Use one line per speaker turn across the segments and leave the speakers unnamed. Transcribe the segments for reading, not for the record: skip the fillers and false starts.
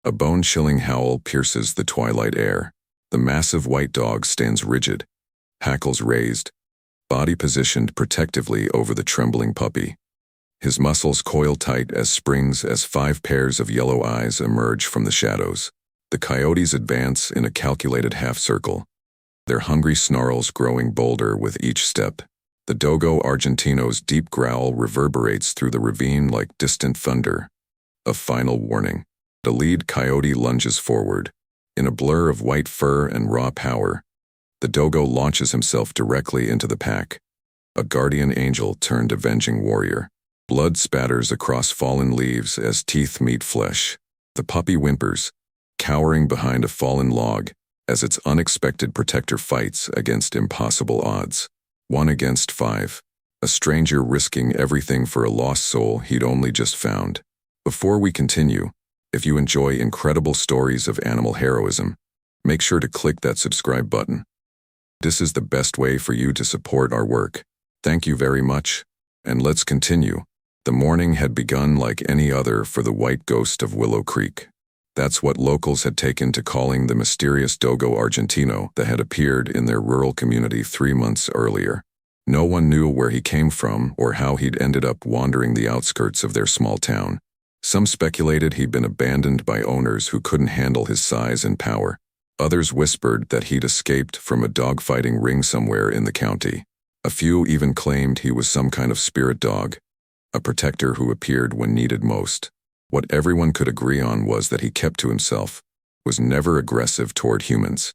A bone-chilling howl pierces the twilight air. The massive white dog stands rigid, hackles raised, body positioned protectively over the trembling puppy. His muscles coil tight as springs as 5 pairs of yellow eyes emerge from the shadows. The coyotes advance in a calculated half-circle, their hungry snarls growing bolder with each step. The Dogo Argentino's deep growl reverberates through the ravine like distant thunder. A final warning. The lead coyote lunges forward. In a blur of white fur and raw power, the Dogo launches himself directly into the pack. A guardian angel turned avenging warrior. Blood spatters across fallen leaves as teeth meet flesh. The puppy whimpers, cowering behind a fallen log as its unexpected protector fights against impossible odds. 1 against 5. A stranger risking everything for a lost soul he'd only just found. Before we continue, if you enjoy incredible stories of animal heroism, make sure to click that subscribe button. This is the best way for you to support our work. Thank you very much, and let's continue. The morning had begun like any other for the white ghost of Willow Creek. That's what locals had taken to calling the mysterious Dogo Argentino that had appeared in their rural community 3 months earlier. No one knew where he came from or how he'd ended up wandering the outskirts of their small town. Some speculated he'd been abandoned by owners who couldn't handle his size and power. Others whispered that he'd escaped from a dogfighting ring somewhere in the county. A few even claimed he was some kind of spirit dog, a protector who appeared when needed most. What everyone could agree on was that he kept to himself, was never aggressive toward humans,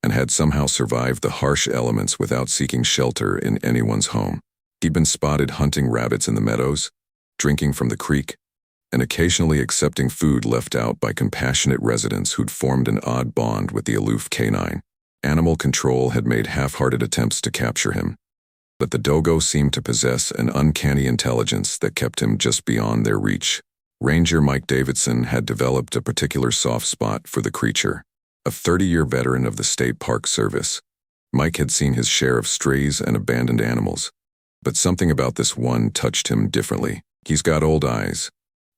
and had somehow survived the harsh elements without seeking shelter in anyone's home. He'd been spotted hunting rabbits in the meadows, drinking from the creek, and occasionally accepting food left out by compassionate residents who'd formed an odd bond with the aloof canine. Animal control had made half-hearted attempts to capture him, but the Dogo seemed to possess an uncanny intelligence that kept him just beyond their reach. Ranger Mike Davidson had developed a particular soft spot for the creature. A 30-year veteran of the State Park Service, Mike had seen his share of strays and abandoned animals, but something about this one touched him differently. "He's got old eyes,"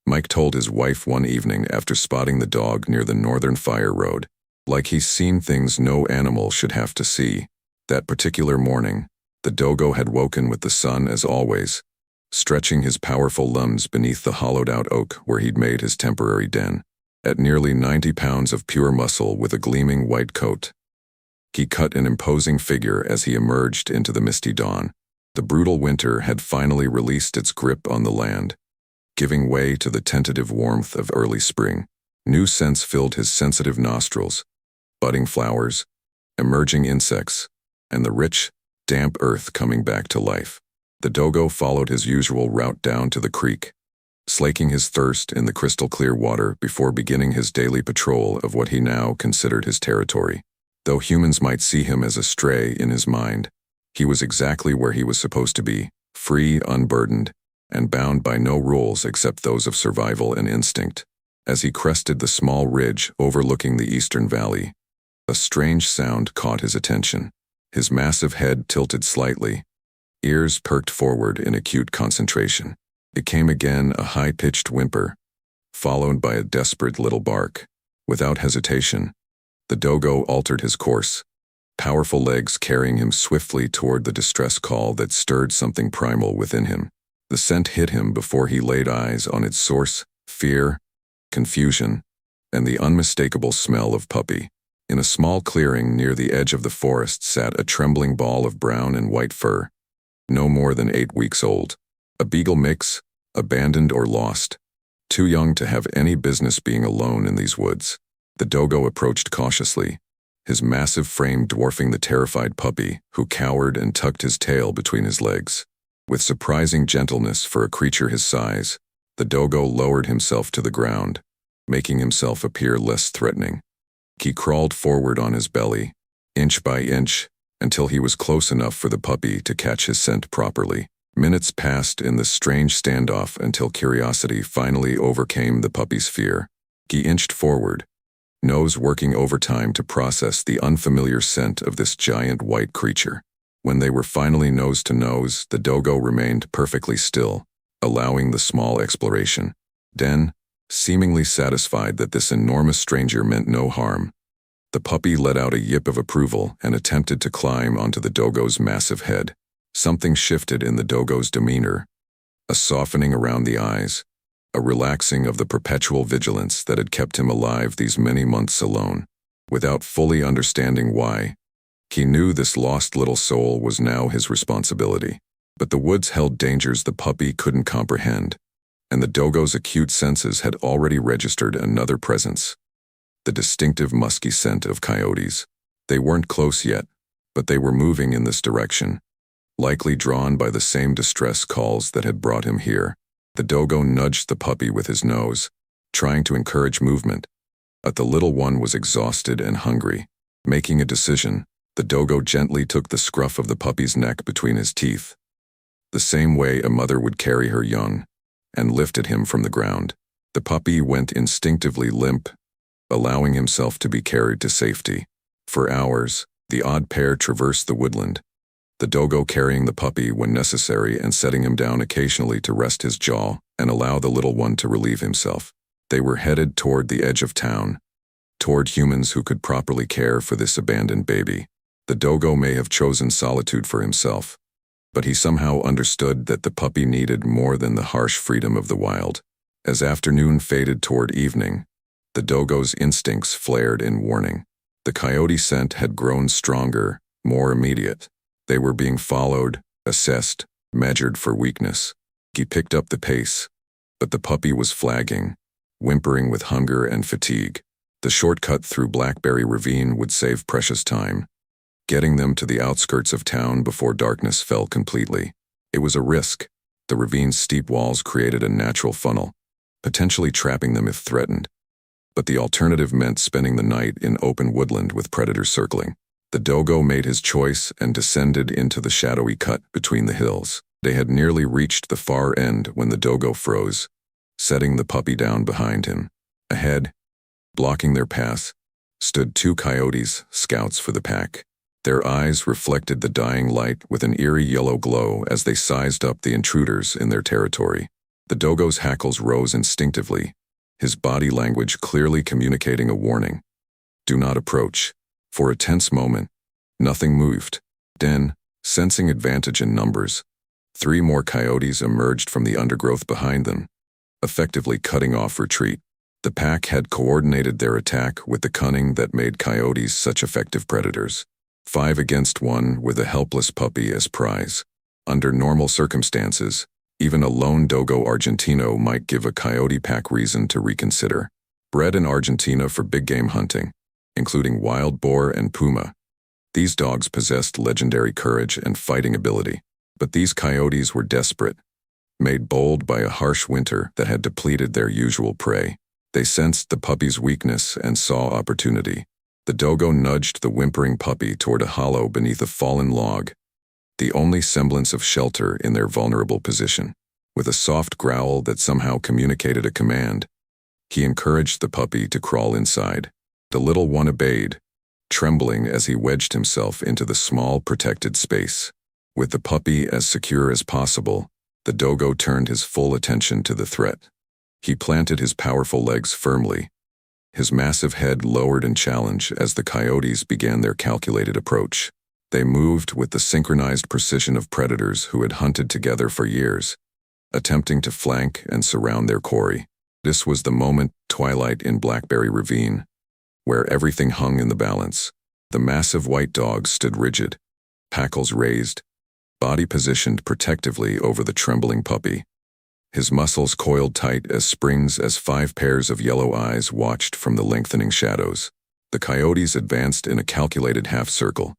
Mike told his wife one evening after spotting the dog near the Northern Fire Road. "Like he's seen things no animal should have to see." That particular morning, the Dogo had woken with the sun as always, stretching his powerful limbs beneath the hollowed-out oak where he'd made his temporary den. At nearly 90 pounds of pure muscle with a gleaming white coat, he cut an imposing figure as he emerged into the misty dawn. The brutal winter had finally released its grip on the land, giving way to the tentative warmth of early spring. New scents filled his sensitive nostrils: budding flowers, emerging insects, and the rich, damp earth coming back to life. The Dogo followed his usual route down to the creek, slaking his thirst in the crystal-clear water before beginning his daily patrol of what he now considered his territory. Though humans might see him as a stray in his mind, he was exactly where he was supposed to be, free, unburdened, and bound by no rules except those of survival and instinct. As he crested the small ridge overlooking the eastern valley, a strange sound caught his attention. His massive head tilted slightly, ears perked forward in acute concentration. It came again, a high-pitched whimper, followed by a desperate little bark. Without hesitation, the Dogo altered his course, powerful legs carrying him swiftly toward the distress call that stirred something primal within him. The scent hit him before he laid eyes on its source: fear, confusion, and the unmistakable smell of puppy. In a small clearing near the edge of the forest sat a trembling ball of brown and white fur, no more than 8 weeks old. A beagle mix, abandoned or lost, too young to have any business being alone in these woods. The Dogo approached cautiously, his massive frame dwarfing the terrified puppy, who cowered and tucked his tail between his legs. With surprising gentleness for a creature his size, the Dogo lowered himself to the ground, making himself appear less threatening. He crawled forward on his belly, inch by inch, until he was close enough for the puppy to catch his scent properly. Minutes passed in this strange standoff until curiosity finally overcame the puppy's fear. He inched forward, nose working overtime to process the unfamiliar scent of this giant white creature. When they were finally nose to nose, the Dogo remained perfectly still, allowing the small exploration. Then, Seemingly satisfied that this enormous stranger meant no harm, the puppy let out a yip of approval and attempted to climb onto the Dogo's massive head. Something shifted in the Dogo's demeanor, a softening around the eyes, a relaxing of the perpetual vigilance that had kept him alive these many months alone. Without fully understanding why, he knew this lost little soul was now his responsibility. But the woods held dangers the puppy couldn't comprehend, and the Dogo's acute senses had already registered another presence, the distinctive musky scent of coyotes. They weren't close yet, but they were moving in this direction, likely drawn by the same distress calls that had brought him here. The Dogo nudged the puppy with his nose, trying to encourage movement, but the little one was exhausted and hungry. Making a decision, the Dogo gently took the scruff of the puppy's neck between his teeth, the same way a mother would carry her young, and lifted him from the ground. The puppy went instinctively limp, allowing himself to be carried to safety. For hours, the odd pair traversed the woodland, the Dogo carrying the puppy when necessary and setting him down occasionally to rest his jaw and allow the little one to relieve himself. They were headed toward the edge of town, toward humans who could properly care for this abandoned baby. The Dogo may have chosen solitude for himself, but he somehow understood that the puppy needed more than the harsh freedom of the wild. As afternoon faded toward evening, the Dogo's instincts flared in warning. The coyote scent had grown stronger, more immediate. They were being followed, assessed, measured for weakness. He picked up the pace, but the puppy was flagging, whimpering with hunger and fatigue. The shortcut through Blackberry Ravine would save precious time, getting them to the outskirts of town before darkness fell completely. It was a risk. The ravine's steep walls created a natural funnel, potentially trapping them if threatened. But the alternative meant spending the night in open woodland with predators circling. The Dogo made his choice and descended into the shadowy cut between the hills. They had nearly reached the far end when the Dogo froze, setting the puppy down behind him. Ahead, blocking their path, stood two coyotes, scouts for the pack. Their eyes reflected the dying light with an eerie yellow glow as they sized up the intruders in their territory. The Dogo's hackles rose instinctively, his body language clearly communicating a warning. Do not approach. For a tense moment, nothing moved. Then, sensing advantage in numbers, 3 more coyotes emerged from the undergrowth behind them, effectively cutting off retreat. The pack had coordinated their attack with the cunning that made coyotes such effective predators. 5 against 1 with a helpless puppy as prize. Under normal circumstances, even a lone Dogo Argentino might give a coyote pack reason to reconsider. Bred in Argentina for big game hunting, including wild boar and puma, these dogs possessed legendary courage and fighting ability. But these coyotes were desperate, made bold by a harsh winter that had depleted their usual prey. They sensed the puppy's weakness and saw opportunity. The Dogo nudged the whimpering puppy toward a hollow beneath a fallen log, the only semblance of shelter in their vulnerable position. With a soft growl that somehow communicated a command, he encouraged the puppy to crawl inside. The little one obeyed, trembling as he wedged himself into the small, protected space. With the puppy as secure as possible, the Dogo turned his full attention to the threat. He planted his powerful legs firmly, his massive head lowered in challenge as the coyotes began their calculated approach. They moved with the synchronized precision of predators who had hunted together for years, attempting to flank and surround their quarry. This was the moment, twilight in Blackberry Ravine, where everything hung in the balance. The massive white dog stood rigid, hackles raised, body positioned protectively over the trembling puppy. His muscles coiled tight as springs as 5 pairs of yellow eyes watched from the lengthening shadows. The coyotes advanced in a calculated half-circle,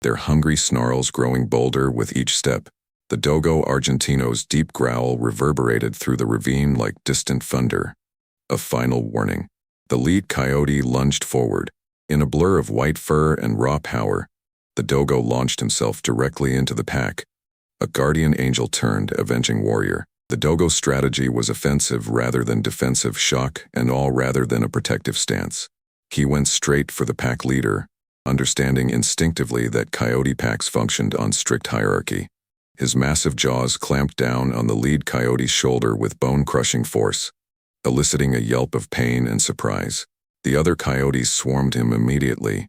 their hungry snarls growing bolder with each step. The Dogo Argentino's deep growl reverberated through the ravine like distant thunder, a final warning. The lead coyote lunged forward. In a blur of white fur and raw power, the Dogo launched himself directly into the pack, a guardian angel turned avenging warrior. The Dogo's strategy was offensive rather than defensive, shock and all rather than a protective stance. He went straight for the pack leader, understanding instinctively that coyote packs functioned on strict hierarchy. His massive jaws clamped down on the lead coyote's shoulder with bone-crushing force, eliciting a yelp of pain and surprise. The other coyotes swarmed him immediately,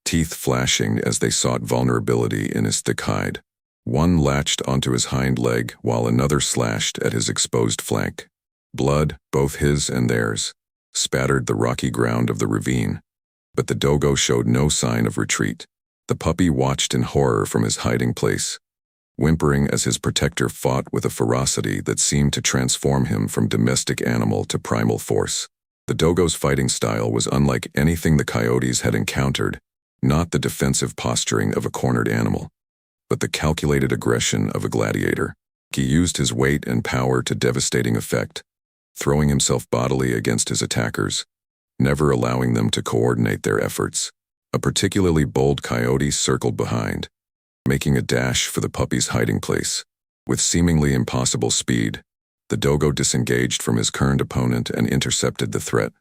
teeth flashing as they sought vulnerability in his thick hide. One latched onto his hind leg while another slashed at his exposed flank. Blood, both his and theirs, spattered the rocky ground of the ravine, but the Dogo showed no sign of retreat. The puppy watched in horror from his hiding place, whimpering as his protector fought with a ferocity that seemed to transform him from domestic animal to primal force. The Dogo's fighting style was unlike anything the coyotes had encountered, not the defensive posturing of a cornered animal, but the calculated aggression of a gladiator. He used his weight and power to devastating effect, throwing himself bodily against his attackers, never allowing them to coordinate their efforts. A particularly bold coyote circled behind, making a dash for the puppy's hiding place. With seemingly impossible speed, the Dogo disengaged from his current opponent and intercepted the threat,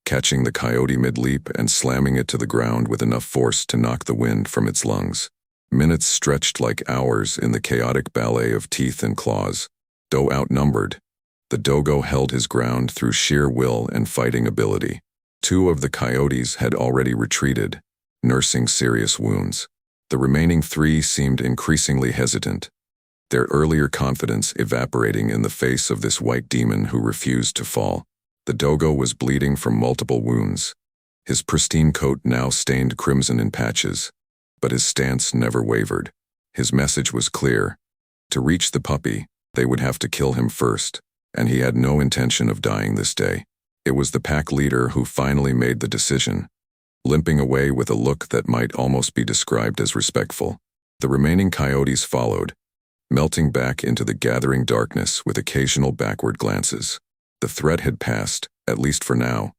catching the coyote mid-leap and slamming it to the ground with enough force to knock the wind from its lungs. Minutes stretched like hours in the chaotic ballet of teeth and claws. Though outnumbered, the Dogo held his ground through sheer will and fighting ability. Two of the coyotes had already retreated, nursing serious wounds. The remaining three seemed increasingly hesitant, their earlier confidence evaporating in the face of this white demon who refused to fall. The Dogo was bleeding from multiple wounds, his pristine coat now stained crimson in patches, but his stance never wavered. His message was clear. To reach the puppy, they would have to kill him first, and he had no intention of dying this day. It was the pack leader who finally made the decision, limping away with a look that might almost be described as respectful. The remaining coyotes followed, melting back into the gathering darkness with occasional backward glances. The threat had passed, at least for now,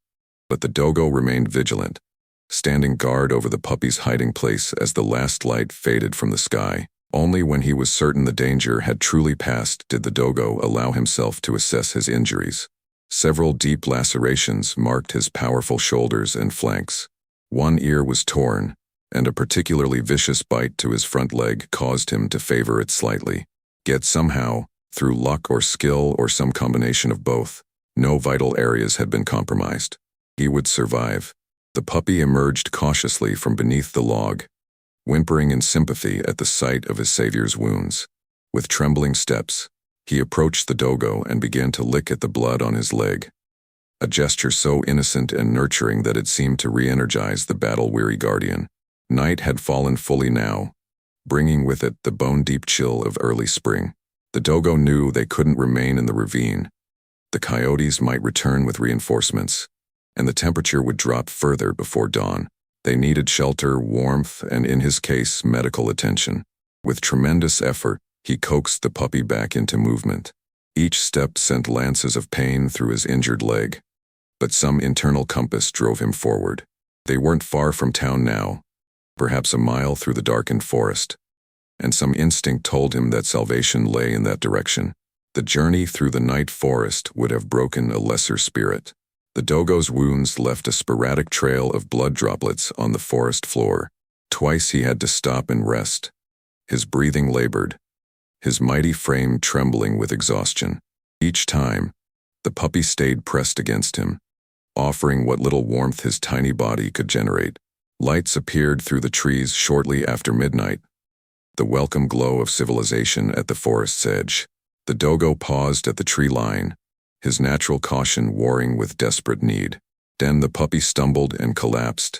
but the Dogo remained vigilant, standing guard over the puppy's hiding place as the last light faded from the sky. Only when he was certain the danger had truly passed did the Dogo allow himself to assess his injuries. Several deep lacerations marked his powerful shoulders and flanks. One ear was torn, and a particularly vicious bite to his front leg caused him to favor it slightly. Yet somehow, through luck or skill or some combination of both, no vital areas had been compromised. He would survive. The puppy emerged cautiously from beneath the log, whimpering in sympathy at the sight of his savior's wounds. With trembling steps, he approached the Dogo and began to lick at the blood on his leg, a gesture so innocent and nurturing that it seemed to re-energize the battle-weary guardian. Night had fallen fully now, bringing with it the bone-deep chill of early spring. The Dogo knew they couldn't remain in the ravine. The coyotes might return with reinforcements, and the temperature would drop further before dawn. They needed shelter, warmth, and in his case, medical attention. With tremendous effort, he coaxed the puppy back into movement. Each step sent lances of pain through his injured leg, but some internal compass drove him forward. They weren't far from town now, perhaps a mile through the darkened forest, and some instinct told him that salvation lay in that direction. The journey through the night forest would have broken a lesser spirit. The Dogo's wounds left a sporadic trail of blood droplets on the forest floor. Twice he had to stop and rest, his breathing labored, his mighty frame trembling with exhaustion. Each time, the puppy stayed pressed against him, offering what little warmth his tiny body could generate. Lights appeared through the trees shortly after midnight, the welcome glow of civilization at the forest's edge. The Dogo paused at the tree line, his natural caution warring with desperate need. Then the puppy stumbled and collapsed,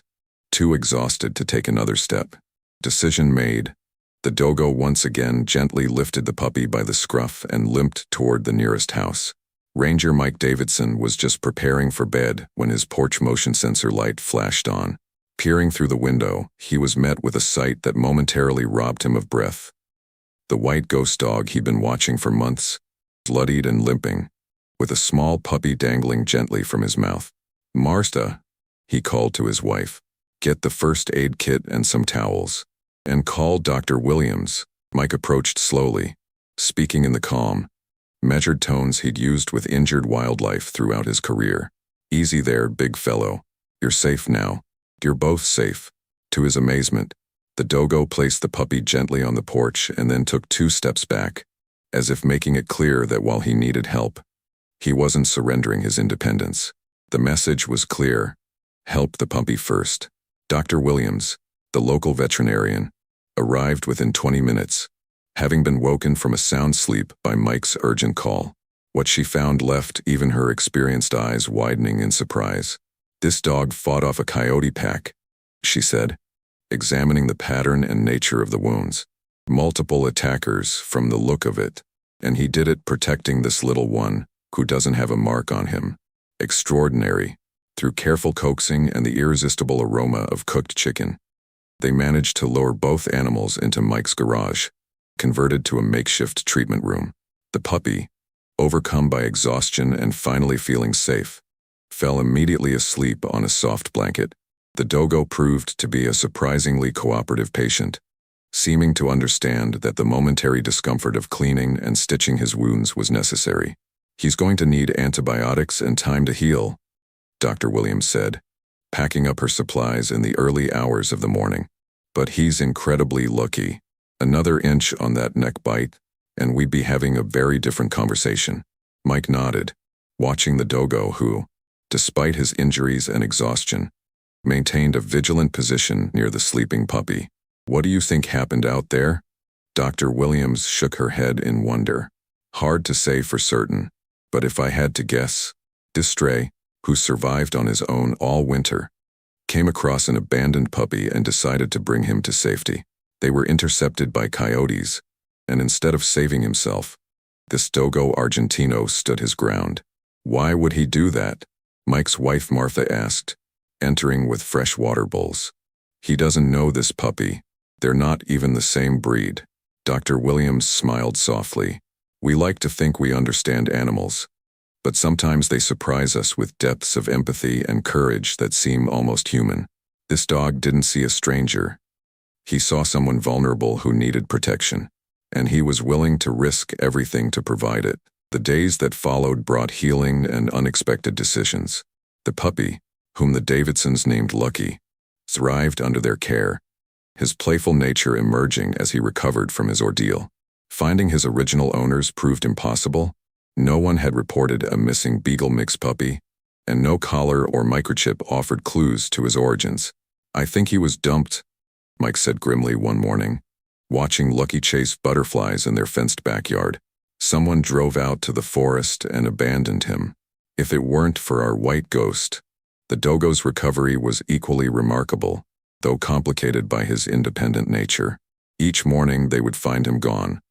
too exhausted to take another step. Decision made, the Dogo once again gently lifted the puppy by the scruff and limped toward the nearest house. Ranger Mike Davidson was just preparing for bed when his porch motion sensor light flashed on. Peering through the window, he was met with a sight that momentarily robbed him of breath. The white ghost dog he'd been watching for months, bloodied and limping, with a small puppy dangling gently from his mouth. "Martha," he called to his wife, "get the first aid kit and some towels, and call Dr. Williams." Mike approached slowly, speaking in the calm, measured tones he'd used with injured wildlife throughout his career. "Easy there, big fellow. You're safe now. You're both safe." To his amazement, the Dogo placed the puppy gently on the porch and then took 2 steps back, as if making it clear that while he needed help, He wasn't surrendering his independence. The message was clear. Help the puppy first. Dr. Williams, the local veterinarian, arrived within 20 minutes, having been woken from a sound sleep by Mike's urgent call. What she found left even her experienced eyes widening in surprise. "This dog fought off a coyote pack," she said, examining the pattern and nature of the wounds. "Multiple attackers from the look of it, and he did it protecting this little one who doesn't have a mark on him. Extraordinary." Through careful coaxing and the irresistible aroma of cooked chicken, they managed to lower both animals into Mike's garage, converted to a makeshift treatment room. The puppy, overcome by exhaustion and finally feeling safe, fell immediately asleep on a soft blanket. The Dogo proved to be a surprisingly cooperative patient, seeming to understand that the momentary discomfort of cleaning and stitching his wounds was necessary. "He's going to need antibiotics and time to heal," Dr. Williams said, packing up her supplies in the early hours of the morning. "But he's incredibly lucky. Another inch on that neck bite, and we'd be having a very different conversation." Mike nodded, watching the Dogo who, despite his injuries and exhaustion, maintained a vigilant position near the sleeping puppy. "What do you think happened out there?" Dr. Williams shook her head in wonder. "Hard to say for certain, but if I had to guess, this stray, who survived on his own all winter, came across an abandoned puppy and decided to bring him to safety. They were intercepted by coyotes, and instead of saving himself, this Dogo Argentino stood his ground." "Why would he do that?" Mike's wife Martha asked, entering with fresh water bowls. "He doesn't know this puppy. They're not even the same breed." Dr. Williams smiled softly. "We like to think we understand animals, but sometimes they surprise us with depths of empathy and courage that seem almost human. This dog didn't see a stranger. He saw someone vulnerable who needed protection, and he was willing to risk everything to provide it." The days that followed brought healing and unexpected decisions. The puppy, whom the Davidsons named Lucky, thrived under their care, his playful nature emerging as he recovered from his ordeal. Finding his original owners proved impossible. No one had reported a missing Beagle mix puppy, and no collar or microchip offered clues to his origins. "I think he was dumped," Mike said grimly one morning, watching Lucky chase butterflies in their fenced backyard. "Someone drove out to the forest and abandoned him. If it weren't for our white ghost." The Dogo's recovery was equally remarkable, though complicated by his independent nature. Each morning they would find him gone,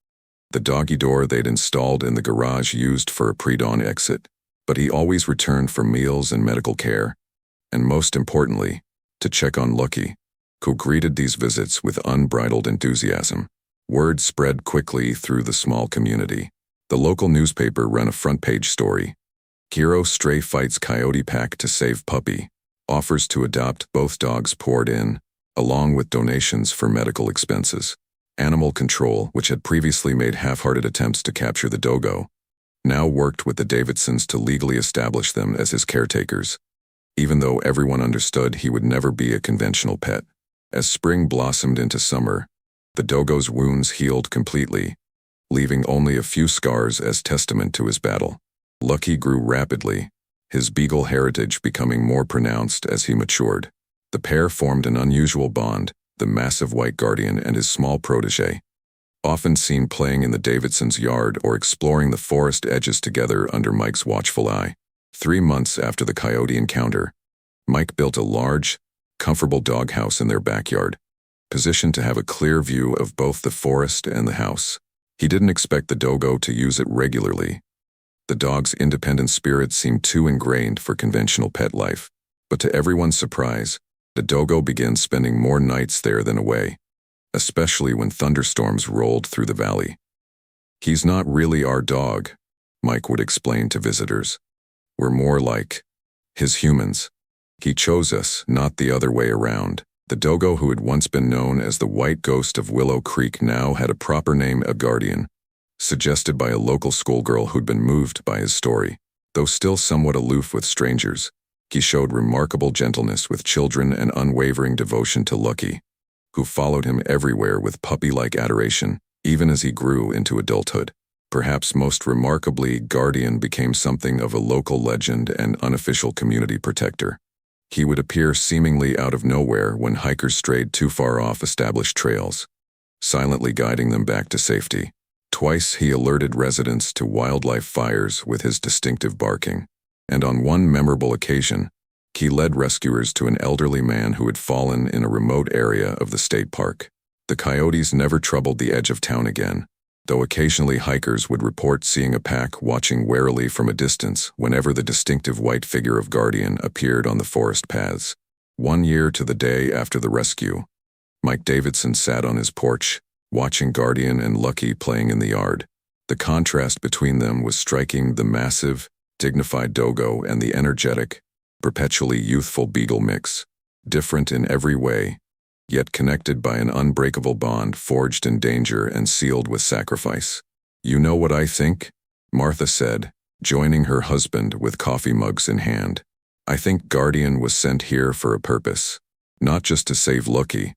the doggy door they'd installed in the garage used for a pre-dawn exit, but he always returned for meals and medical care, and most importantly, to check on Lucky, who greeted these visits with unbridled enthusiasm. Word spread quickly through the small community. The local newspaper ran a front-page story. "Hero stray fights coyote pack to save puppy. Offers to adopt both dogs poured in, along with donations for medical expenses." Animal Control, which had previously made half-hearted attempts to capture the Dogo, now worked with the Davidsons to legally establish them as his caretakers, even though everyone understood he would never be a conventional pet. As spring blossomed into summer, the Dogo's wounds healed completely, leaving only a few scars as testament to his battle. Lucky grew rapidly, his Beagle heritage becoming more pronounced as he matured. The pair formed an unusual bond, the massive white guardian and his small protege, often seen playing in the Davidsons' yard or exploring the forest edges together under Mike's watchful eye. 3 months after the coyote encounter, Mike built a large, comfortable doghouse in their backyard, positioned to have a clear view of both the forest and the house. He didn't expect the Dogo to use it regularly. The dog's independent spirit seemed too ingrained for conventional pet life, but to everyone's surprise, the Dogo began spending more nights there than away, especially when thunderstorms rolled through the valley. "He's not really our dog," Mike would explain to visitors. "We're more like his humans. He chose us, not the other way around." The Dogo, who had once been known as the White Ghost of Willow Creek, now had a proper name, a guardian, suggested by a local schoolgirl who'd been moved by his story. Though still somewhat aloof with strangers, he showed remarkable gentleness with children and unwavering devotion to Lucky, who followed him everywhere with puppy-like adoration, even as he grew into adulthood. Perhaps most remarkably, Guardian became something of a local legend and unofficial community protector. He would appear seemingly out of nowhere when hikers strayed too far off established trails, silently guiding them back to safety. Twice he alerted residents to wildlife fires with his distinctive barking, and on one memorable occasion, he led rescuers to an elderly man who had fallen in a remote area of the state park. The Coyotes never troubled the edge of town again, though occasionally hikers would report seeing a pack watching warily from a distance whenever the distinctive white figure of Guardian appeared on the forest paths. 1 year to the day after the rescue, Mike Davidson sat on his porch, watching Guardian and Lucky playing in the yard. The contrast between them was striking. The massive, dignified Dogo and the energetic, perpetually youthful Beagle mix, different in every way, yet connected by an unbreakable bond forged in danger and sealed with sacrifice. "You know what I think?" Martha said, joining her husband with coffee mugs in hand. "I think Guardian was sent here for a purpose, not just to save Lucky,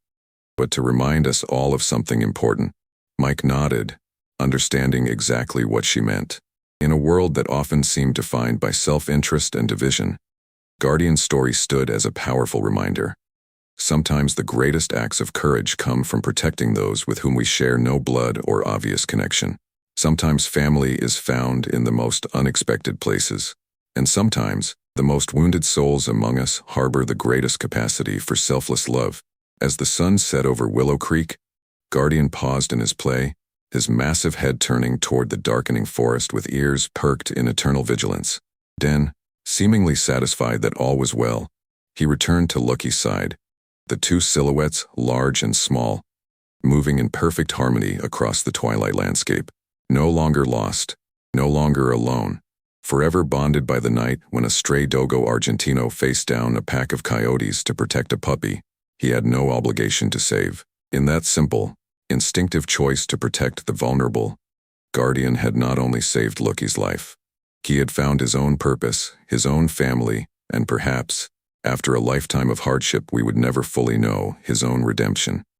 but to remind us all of something important." Mike nodded, understanding exactly what she meant. In a world that often seemed defined by self-interest and division, Guardian's story stood as a powerful reminder. Sometimes the greatest acts of courage come from protecting those with whom we share no blood or obvious connection. Sometimes family is found in the most unexpected places, and sometimes the most wounded souls among us harbor the greatest capacity for selfless love. As the sun set over Willow Creek, Guardian paused in his play, his massive head turning toward the darkening forest with ears perked in eternal vigilance. Then, seemingly satisfied that all was well, he returned to Lucky's side, the two silhouettes, large and small, moving in perfect harmony across the twilight landscape. No longer lost, no longer alone, forever bonded by the night. When a stray Dogo Argentino faced down a pack of coyotes to protect a puppy he had no obligation to save. In that simple, instinctive choice to protect the vulnerable, Guardian had not only saved Lucky's life, he had found his own purpose, his own family, and perhaps, after a lifetime of hardship we would never fully know, his own redemption.